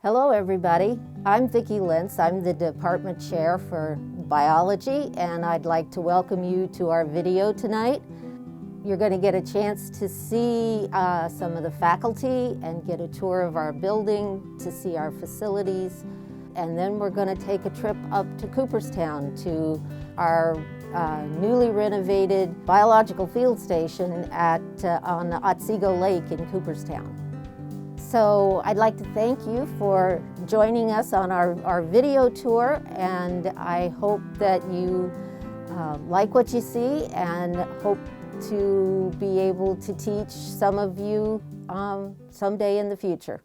Hello everybody, I'm Vicki Lentz. I'm the department chair for biology and I'd like to welcome you to our video tonight. You're going to get a chance to see some of the faculty and get a tour of our building, to see our facilities, and then we're going to take a trip up to Cooperstown to our newly renovated biological field station on Otsego Lake in Cooperstown. So I'd like to thank you for joining us on our video tour, and I hope that you like what you see and hope to be able to teach some of you someday in the future.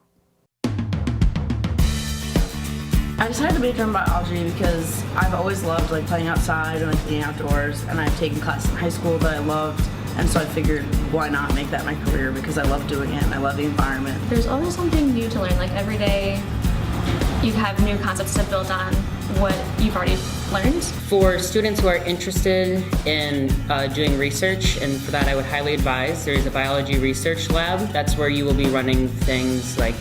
I decided to major in biology because I've always loved playing outside and being outdoors, and I've taken classes in high school that I loved. And so I figured, why not make that my career, because I love doing it and I love the environment. There's always something new to learn. Every day you have new concepts to build on what you've already learned. For students who are interested in doing research, and for that I would highly advise, there is a Biology Research Lab. That's where you will be running things like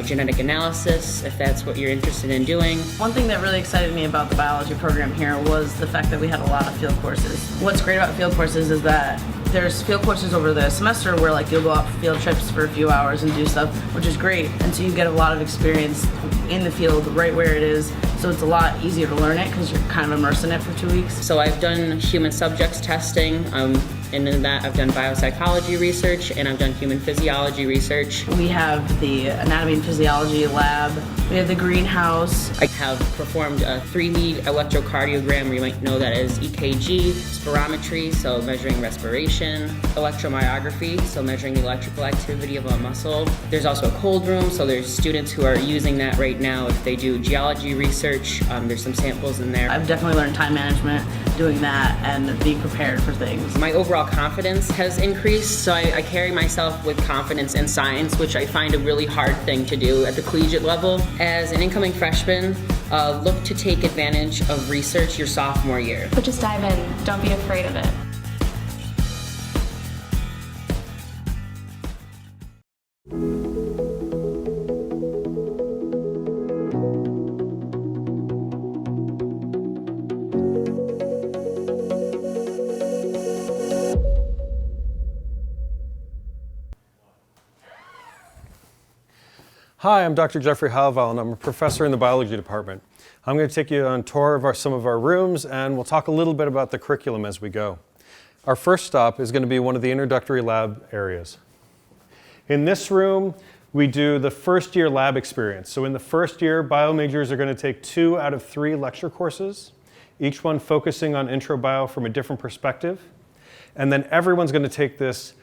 genetic analysis, if that's what you're interested in doing. One thing that really excited me about the biology program here was the fact that we had a lot of field courses. What's great about field courses is that there's field courses over the semester where you'll go out for field trips for a few hours and do stuff, which is great. And so you get a lot of experience in the field right where it is. So it's a lot easier to learn it because you're kind of immersed in it for 2 weeks. So I've done human subjects testing, and in that I've done biopsychology research and I've done human physiology research. We have the anatomy and physiology lab. We have the greenhouse. I have performed a 3-lead electrocardiogram, or you might know that as EKG, spirometry, so measuring respiration, electromyography, so measuring the electrical activity of a muscle. There's also a cold room, so there's students who are using that right now if they do geology research. There's some samples in there. I've definitely learned time management doing that and being prepared for things. My overall confidence has increased, so I carry myself with confidence in science, which I find a really hard thing to do at the collegiate level. As an incoming freshman, look to take advantage of research your sophomore year. But just dive in, don't be afraid of it. Hi, I'm Dr. Jeffrey Halval, and I'm a professor in the biology department. I'm going to take you on a tour of some of our rooms, and we'll talk a little bit about the curriculum as we go. Our first stop is going to be one of the introductory lab areas. In this room, we do the first year lab experience. So in the first year, bio majors are going to take 2 out of 3 lecture courses, each one focusing on intro bio from a different perspective. And then everyone's going to take this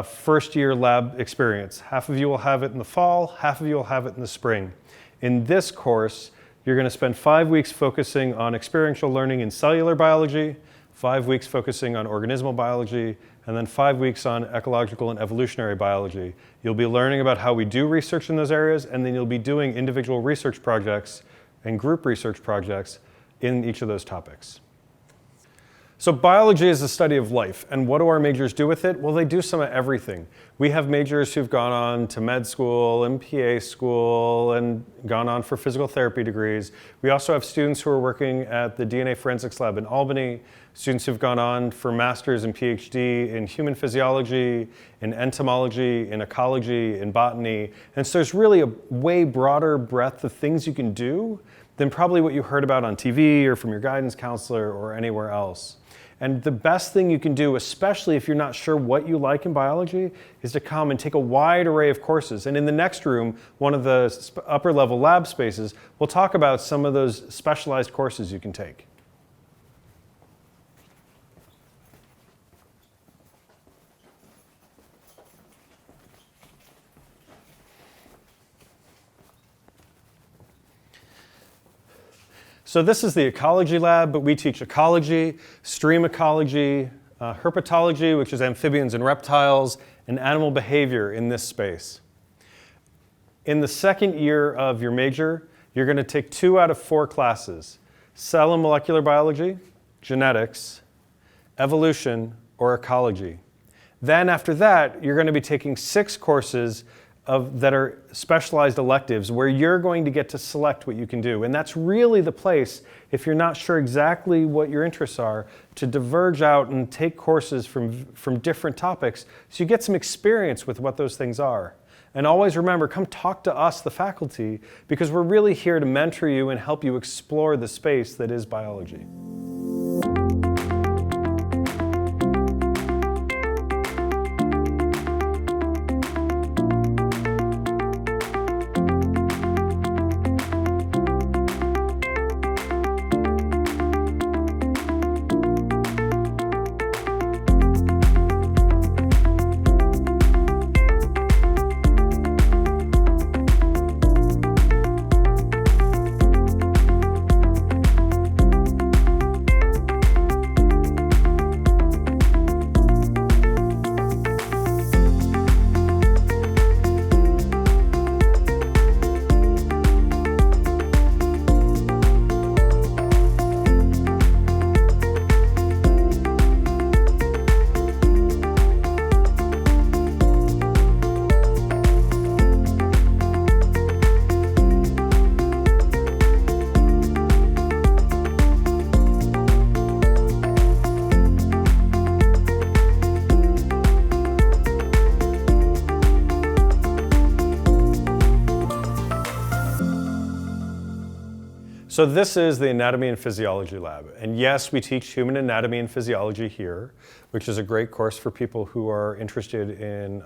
first year lab experience. Half of you will have it in the fall, half of you will have it in the spring. In this course, you're going to spend 5 weeks focusing on experiential learning in cellular biology, 5 weeks focusing on organismal biology, and then 5 weeks on ecological and evolutionary biology. You'll be learning about how we do research in those areas, and then you'll be doing individual research projects and group research projects in each of those topics. So biology is the study of life, and what do our majors do with it? Well, they do some of everything. We have majors who've gone on to med school and PA school and gone on for physical therapy degrees. We also have students who are working at the DNA Forensics Lab in Albany, students who've gone on for masters and PhD in human physiology, in entomology, in ecology, in botany. And so there's really a way broader breadth of things you can do than probably what you heard about on TV or from your guidance counselor or anywhere else. And the best thing you can do, especially if you're not sure what you like in biology, is to come and take a wide array of courses. And in the next room, one of the upper level lab spaces, we'll talk about some of those specialized courses you can take. So this is the Ecology Lab, but we teach ecology, stream ecology, herpetology, which is amphibians and reptiles, and animal behavior in this space. In the second year of your major, you're going to take 2 out of 4 classes: cell and molecular biology, genetics, evolution, or ecology. Then after that, you're going to be taking 6 courses that are specialized electives where you're going to get to select what you can do. And that's really the place, if you're not sure exactly what your interests are, to diverge out and take courses from different topics so you get some experience with what those things are. And always remember, come talk to us, the faculty, because we're really here to mentor you and help you explore the space that is biology. So this is the Anatomy and Physiology Lab. And yes, we teach human anatomy and physiology here, which is a great course for people who are interested in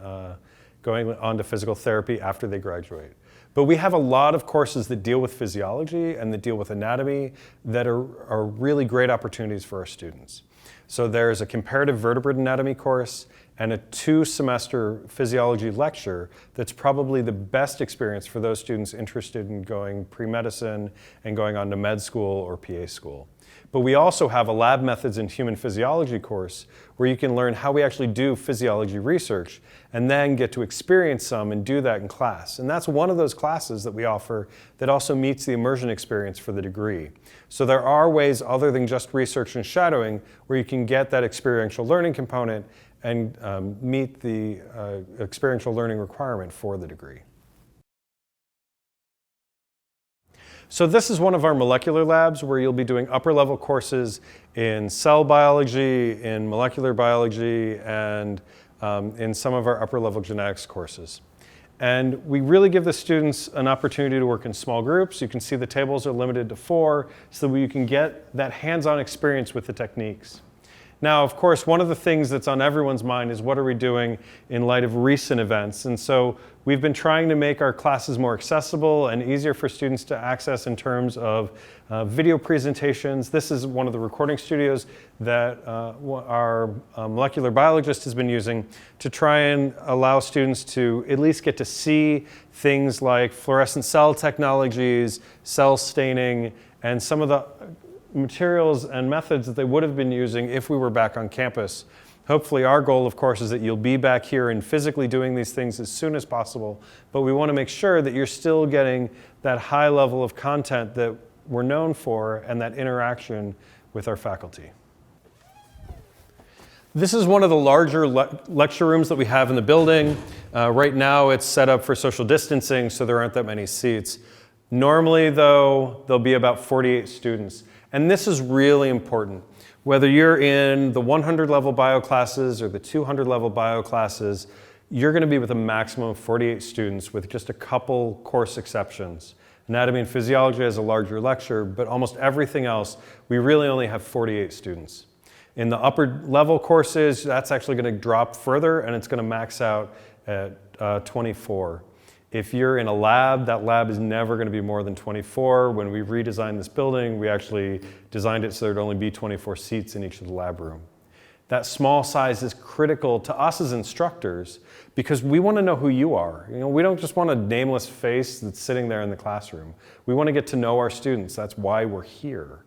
going on to physical therapy after they graduate. But we have a lot of courses that deal with physiology and that deal with anatomy that are really great opportunities for our students. So there's a comparative vertebrate anatomy course and a 2-semester physiology lecture that's probably the best experience for those students interested in going pre-medicine and going on to med school or PA school. But we also have a lab methods in human physiology course where you can learn how we actually do physiology research and then get to experience some and do that in class. And that's one of those classes that we offer that also meets the immersion experience for the degree. So there are ways other than just research and shadowing where you can get that experiential learning component and meet the experiential learning requirement for the degree. So this is one of our molecular labs where you'll be doing upper level courses in cell biology, in molecular biology, and in some of our upper level genetics courses. And we really give the students an opportunity to work in small groups. You can see the tables are limited to 4 so that you can get that hands-on experience with the techniques. Now, of course, one of the things that's on everyone's mind is what are we doing in light of recent events? And so we've been trying to make our classes more accessible and easier for students to access in terms of video presentations. This is one of the recording studios that our molecular biologist has been using to try and allow students to at least get to see things like fluorescent cell technologies, cell staining, and some of the materials and methods that they would have been using if we were back on campus. Hopefully our goal, of course, is that you'll be back here and physically doing these things as soon as possible, but we want to make sure that you're still getting that high level of content that we're known for and that interaction with our faculty. This is one of the larger lecture rooms that we have in the building. Right now it's set up for social distancing, so there aren't that many seats. Normally, though, there'll be about 48 students. And this is really important. Whether you're in the 100 level bio classes or the 200 level bio classes, you're going to be with a maximum of 48 students with just a couple course exceptions. Anatomy and physiology has a larger lecture, but almost everything else, we really only have 48 students. In the upper level courses, that's actually going to drop further and it's going to max out at 24. If you're in a lab, that lab is never going to be more than 24. When we redesigned this building, we actually designed it so there'd only be 24 seats in each of the lab room. That small size is critical to us as instructors because we want to know who you are. You know, we don't just want a nameless face that's sitting there in the classroom. We want to get to know our students. That's why we're here.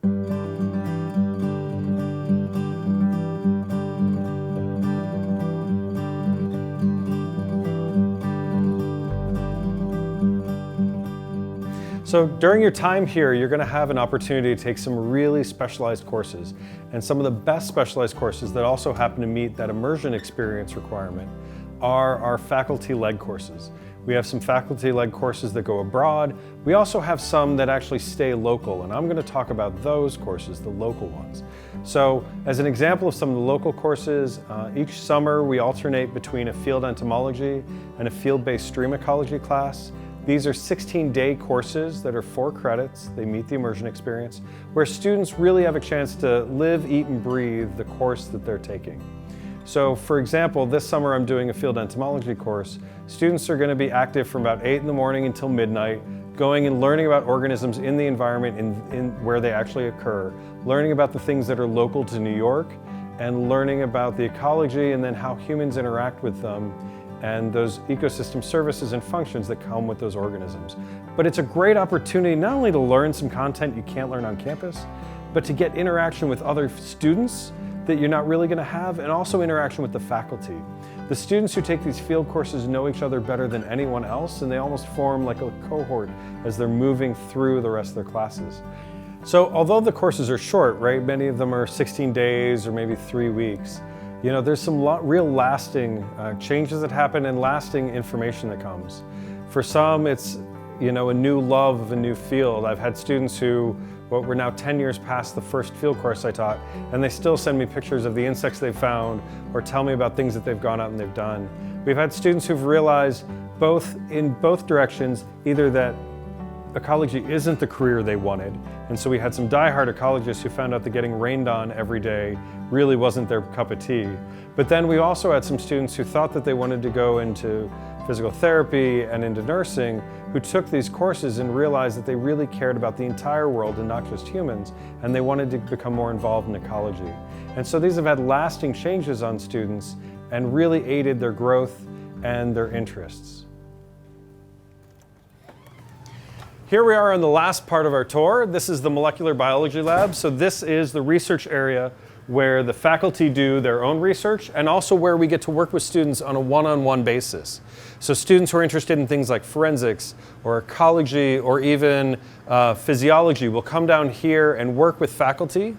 So during your time here, you're going to have an opportunity to take some really specialized courses. And some of the best specialized courses that also happen to meet that immersion experience requirement are our faculty-led courses. We have some faculty-led courses that go abroad. We also have some that actually stay local, and I'm going to talk about those courses, the local ones. So as an example of some of the local courses, each summer we alternate between a field entomology and a field-based stream ecology class. These are 16-day courses that are 4 credits. They meet the immersion experience, where students really have a chance to live, eat, and breathe the course that they're taking. So for example, this summer I'm doing a field entomology course. Students are going to be active from about 8 in the morning until midnight, going and learning about organisms in the environment in where they actually occur, learning about the things that are local to New York, and learning about the ecology and then how humans interact with them and those ecosystem services and functions that come with those organisms. But it's a great opportunity not only to learn some content you can't learn on campus, but to get interaction with other students that you're not really going to have, and also interaction with the faculty. The students who take these field courses know each other better than anyone else, and they almost form like a cohort as they're moving through the rest of their classes. So although the courses are short, right, many of them are 16 days or maybe 3 weeks, you know, there's some real lasting changes that happen and lasting information that comes. For some, it's, you know, a new love of a new field. I've had students who, well, we're now 10 years past the first field course I taught, and they still send me pictures of the insects they've found or tell me about things that they've gone out and they've done. We've had students who've realized in both directions, either that ecology isn't the career they wanted, and so we had some diehard ecologists who found out that getting rained on every day really wasn't their cup of tea. But then we also had some students who thought that they wanted to go into physical therapy and into nursing, who took these courses and realized that they really cared about the entire world and not just humans, and they wanted to become more involved in ecology. And so these have had lasting changes on students and really aided their growth and their interests. Here we are on the last part of our tour. This is the Molecular Biology Lab. So this is the research area where the faculty do their own research, and also where we get to work with students on a one-on-one basis. So students who are interested in things like forensics or ecology or even physiology will come down here and work with faculty.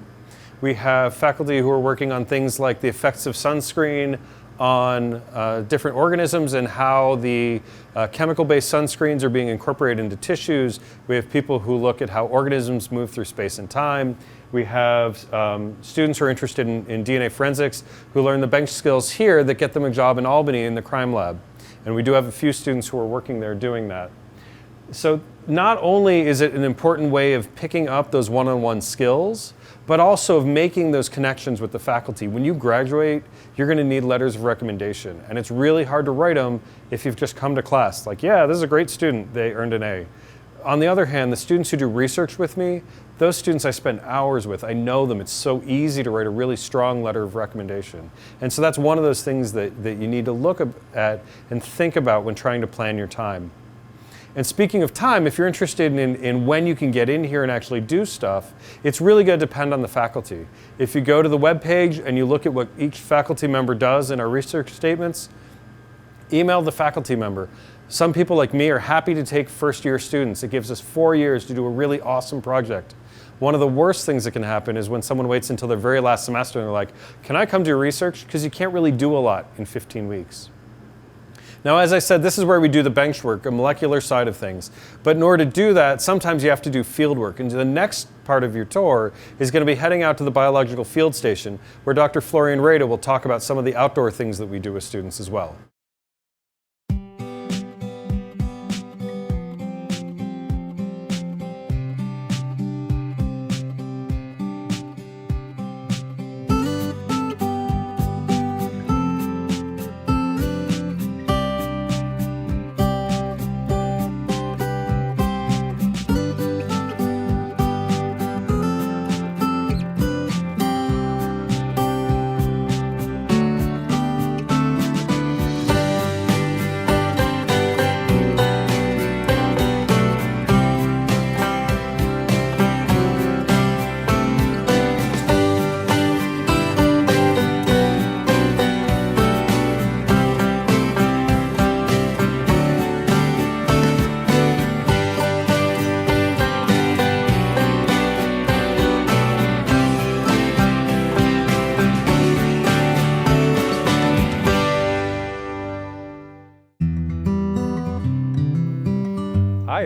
We have faculty who are working on things like the effects of sunscreen on different organisms and how the chemical-based sunscreens are being incorporated into tissues. We have people who look at how organisms move through space and time. We have students who are interested in DNA forensics who learn the bench skills here that get them a job in Albany in the crime lab. And we do have a few students who are working there doing that. So not only is it an important way of picking up those one-on-one skills, but also of making those connections with the faculty. When you graduate, you're going to need letters of recommendation, and it's really hard to write them if you've just come to class. Like, yeah, this is a great student, they earned an A. On the other hand, the students who do research with me, those students I spend hours with, I know them, it's so easy to write a really strong letter of recommendation. And so that's one of those things that you need to look at and think about when trying to plan your time. And speaking of time, if you're interested in when you can get in here and actually do stuff, it's really going to depend on the faculty. If you go to the web page and you look at what each faculty member does in our research statements, email the faculty member. Some people like me are happy to take first-year students. It gives us 4 years to do a really awesome project. One of the worst things that can happen is when someone waits until their very last semester and they're like, can I come do research? Because you can't really do a lot in 15 weeks. Now, as I said, this is where we do the bench work, the molecular side of things. But in order to do that, sometimes you have to do field work. And the next part of your tour is going to be heading out to the biological field station, where Dr. Florian Rada will talk about some of the outdoor things that we do with students as well.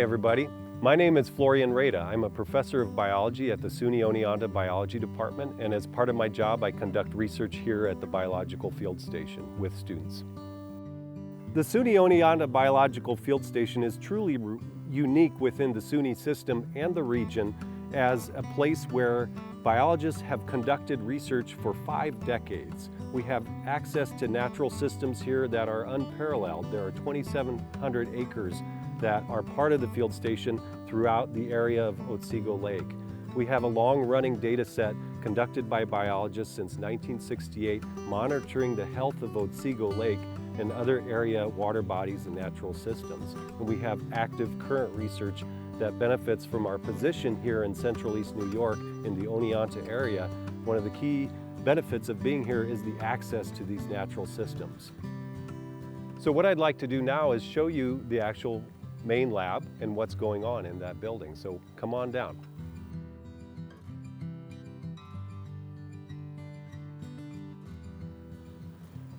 everybody. My name is Florian Rada. I'm a professor of biology at the SUNY Oneonta Biology Department, and as part of my job, I conduct research here at the Biological Field Station with students. The SUNY Oneonta Biological Field Station is truly unique within the SUNY system and the region as a place where biologists have conducted research for 5 decades. We have access to natural systems here that are unparalleled. There are 2,700 acres that are part of the field station throughout the area of Otsego Lake. We have a long-running data set conducted by biologists since 1968, monitoring the health of Otsego Lake and other area water bodies and natural systems. And we have active current research that benefits from our position here in Central East New York in the Oneonta area. One of the key benefits of being here is the access to these natural systems. So what I'd like to do now is show you the actual main lab and what's going on in that building. So come on down.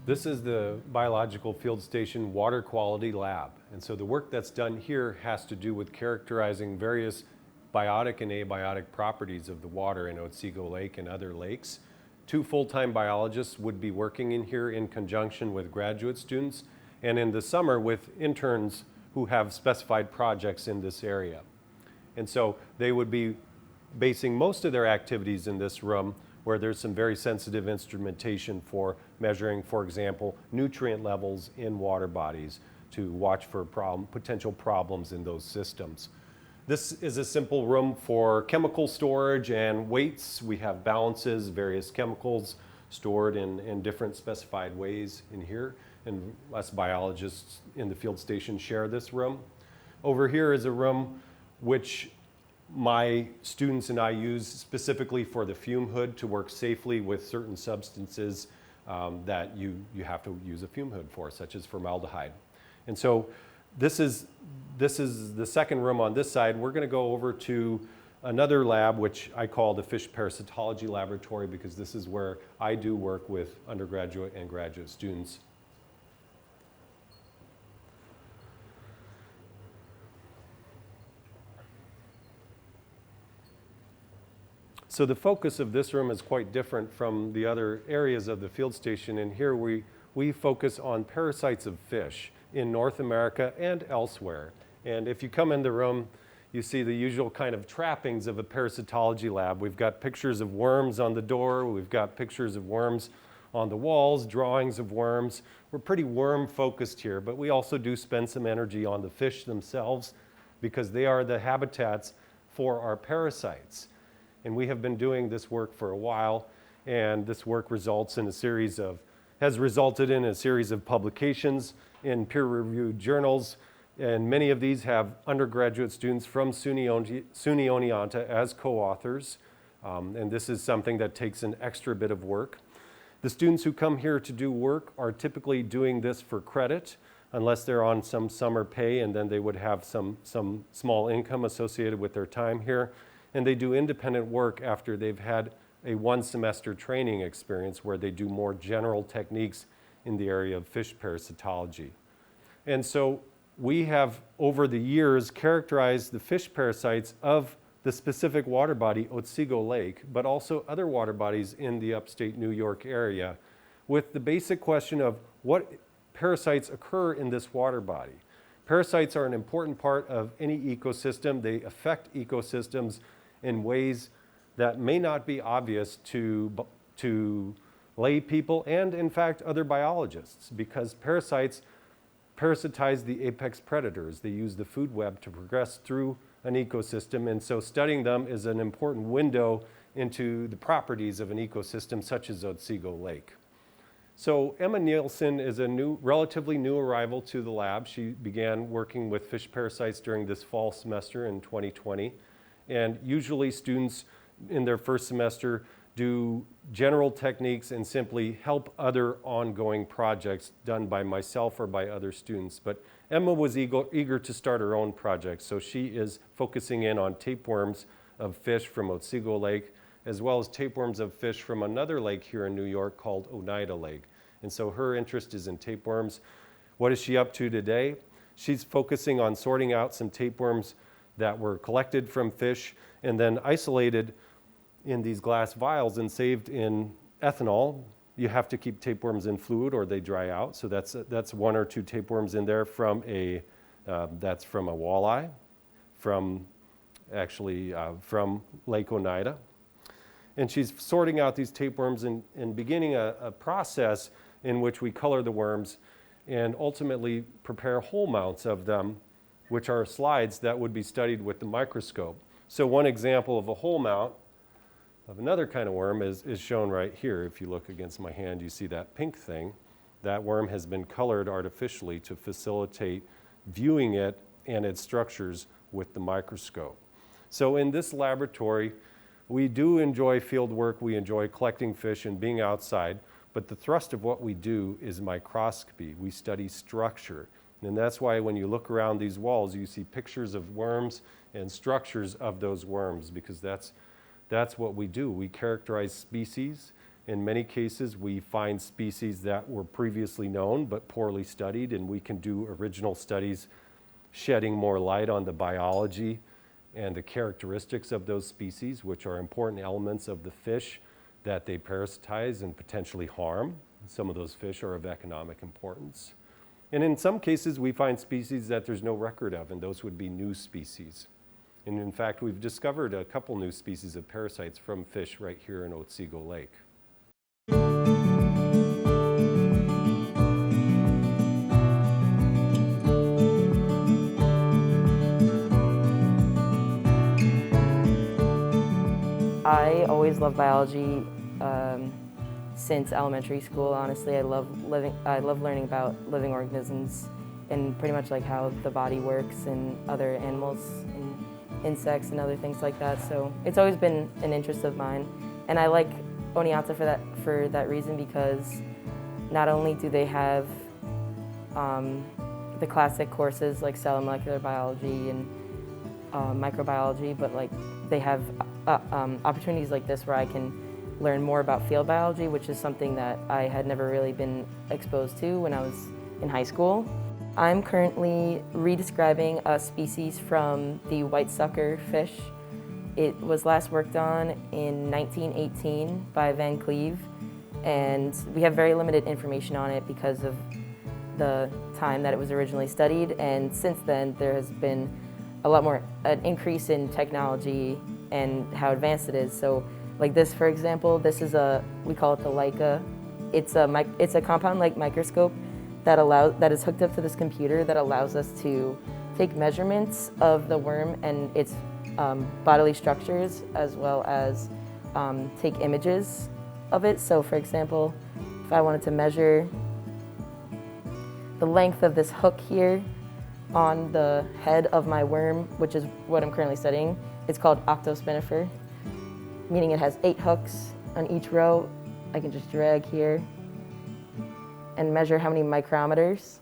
This is the Biological Field Station Water Quality Lab. And so the work that's done here has to do with characterizing various biotic and abiotic properties of the water in Otsego Lake and other lakes. 2 full-time biologists would be working in here in conjunction with graduate students, and in the summer with interns who have specified projects in this area. And so they would be basing most of their activities in this room where there's some very sensitive instrumentation for measuring, for example, nutrient levels in water bodies to watch for potential problems in those systems. This is a simple room for chemical storage and weights. We have balances, various chemicals stored in different specified ways in here, and us biologists in the field station share this room. Over here is a room which my students and I use specifically for the fume hood to work safely with certain substances that you have to use a fume hood for, such as formaldehyde. And so this is the second room on this side. We're going to go over to another lab, which I call the Fish Parasitology Laboratory, because this is where I do work with undergraduate and graduate students. So the focus of this room is quite different from the other areas of the field station. And here we focus on parasites of fish in North America and elsewhere. And if you come in the room, you see the usual kind of trappings of a parasitology lab. We've got pictures of worms on the door. We've got pictures of worms on the walls, drawings of worms. We're pretty worm focused here, but we also do spend some energy on the fish themselves because they are the habitats for our parasites. And we have been doing this work for a while, and this work has resulted in a series of publications in peer-reviewed journals, and many of these have undergraduate students from SUNY Oneonta as co-authors, and this is something that takes an extra bit of work. The students who come here to do work are typically doing this for credit, unless they're on some summer pay, and then they would have some small income associated with their time here. And they do independent work after they've had a 1-semester training experience where they do more general techniques in the area of fish parasitology. And so we have, over the years, characterized the fish parasites of the specific water body, Otsego Lake, but also other water bodies in the upstate New York area, with the basic question of what parasites occur in this water body. Parasites are an important part of any ecosystem. They affect ecosystems in ways that may not be obvious to lay people and, in fact, other biologists, because parasites parasitize the apex predators. They use the food web to progress through an ecosystem, and so studying them is an important window into the properties of an ecosystem such as Otsego Lake. So Emma Nielsen is a relatively new arrival to the lab. She began working with fish parasites during this fall semester in 2020. And usually students in their first semester do general techniques and simply help other ongoing projects done by myself or by other students. But Emma was eager to start her own project, so she is focusing in on tapeworms of fish from Otsego Lake, as well as tapeworms of fish from another lake here in New York called Oneida Lake. And so her interest is in tapeworms. What is she up to today? She's focusing on sorting out some tapeworms that were collected from fish and then isolated in these glass vials and saved in ethanol. You have to keep tapeworms in fluid or they dry out. So that's 1 or 2 tapeworms in there from that's from a walleye, from Lake Oneida. And she's sorting out these tapeworms and beginning a process in which we color the worms and ultimately prepare whole mounts of them, which are slides that would be studied with the microscope. So one example of a whole mount of another kind of worm is shown right here. If you look against my hand, you see that pink thing. That worm has been colored artificially to facilitate viewing it and its structures with the microscope. So in this laboratory, we do enjoy field work, we enjoy collecting fish and being outside, but the thrust of what we do is microscopy. We study structure. And that's why when you look around these walls, you see pictures of worms and structures of those worms, because that's what we do. We characterize species. In many cases, we find species that were previously known but poorly studied, and we can do original studies shedding more light on the biology and the characteristics of those species, which are important elements of the fish that they parasitize and potentially harm. Some of those fish are of economic importance. And in some cases, we find species that there's no record of, and those would be new species. And in fact, we've discovered a couple new species of parasites from fish right here in Otsego Lake. I always loved biology since elementary school. Honestly, I love learning about living organisms and pretty much like how the body works and other animals and insects and other things like that. So it's always been an interest of mine, and I like Oneonta for that reason, because not only do they have the classic courses like cell and molecular biology and microbiology, but like they have opportunities like this where I can learn more about field biology, which is something that I had never really been exposed to when I was in high school. I'm currently redescribing a species from the white sucker fish. It was last worked on in 1918 by Van Cleve, and we have very limited information on it because of the time that it was originally studied, and since then there has been a lot more an increase in technology and how advanced it is. So like this, for example, this is we call it the Leica. It's a compound-like microscope that is hooked up to this computer that allows us to take measurements of the worm and its bodily structures, as well as take images of it. So for example, if I wanted to measure the length of this hook here on the head of my worm, which is what I'm currently studying, it's called octospinifer, meaning it has 8 hooks on each row. I can just drag here and measure how many micrometers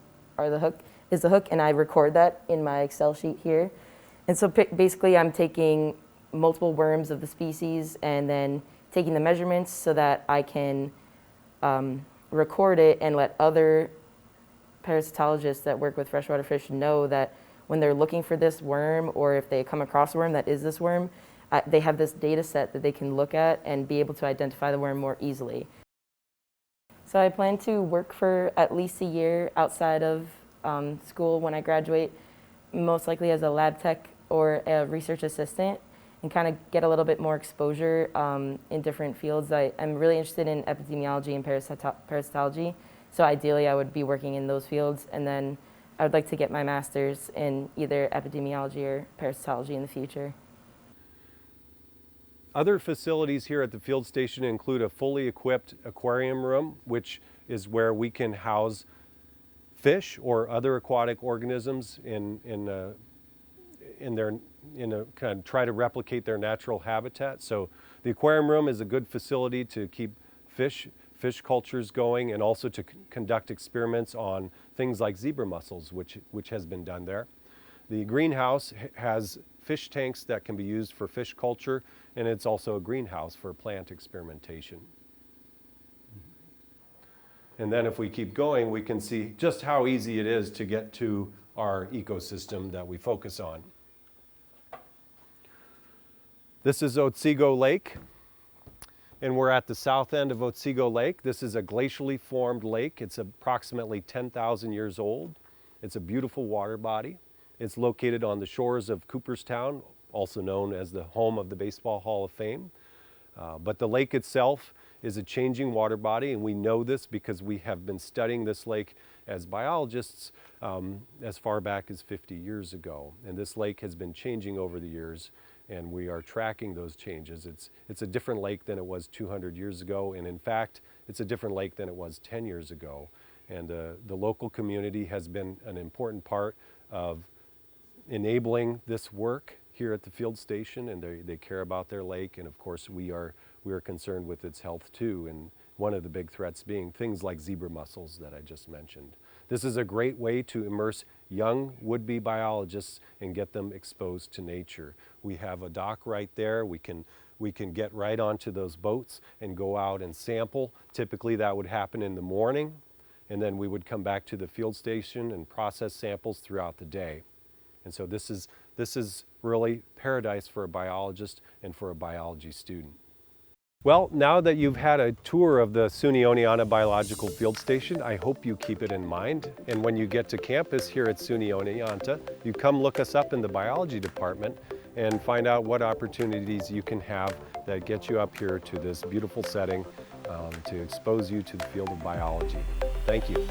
is the hook, and I record that in my Excel sheet here. And so basically I'm taking multiple worms of the species and then taking the measurements so that I can record it and let other parasitologists that work with freshwater fish know that when they're looking for this worm, or if they come across a worm that is this worm, they have this data set that they can look at and be able to identify the worm more easily. So I plan to work for at least a year outside of school when I graduate, most likely as a lab tech or a research assistant, and kind of get a little bit more exposure in different fields. I'm really interested in epidemiology and parasitology, so ideally I would be working in those fields, and then I would like to get my master's in either epidemiology or parasitology in the future. Other facilities here at the field station include a fully equipped aquarium room, which is where we can house fish or other aquatic organisms in kind of try to replicate their natural habitat. So the aquarium room is a good facility to keep fish cultures going, and also to conduct experiments on things like zebra mussels, which has been done there. The greenhouse has fish tanks that can be used for fish culture, and it's also a greenhouse for plant experimentation. And then if we keep going, we can see just how easy it is to get to our ecosystem that we focus on. This is Otsego Lake, and we're at the south end of Otsego Lake. This is a glacially formed lake. It's approximately 10,000 years old. It's a beautiful water body. It's located on the shores of Cooperstown, also known as the home of the Baseball Hall of Fame. But the lake itself is a changing water body, and we know this because we have been studying this lake as biologists as far back as 50 years ago. And this lake has been changing over the years, and we are tracking those changes. It's a different lake than it was 200 years ago, and in fact, it's a different lake than it was 10 years ago. And the local community has been an important part of enabling this work here at the field station, and they care about their lake, and of course we are concerned with its health too, and one of the big threats being things like zebra mussels that I just mentioned. This is a great way to immerse young would-be biologists and get them exposed to nature. We have a dock right there. We can get right onto those boats and go out and sample. Typically that would happen in the morning, and then we would come back to the field station and process samples throughout the day. And so this is really paradise for a biologist and for a biology student. Well, now that you've had a tour of the SUNY Oneonta Biological Field Station, I hope you keep it in mind. And when you get to campus here at SUNY Oneonta, you come look us up in the biology department and find out what opportunities you can have that get you up here to this beautiful setting to expose you to the field of biology. Thank you.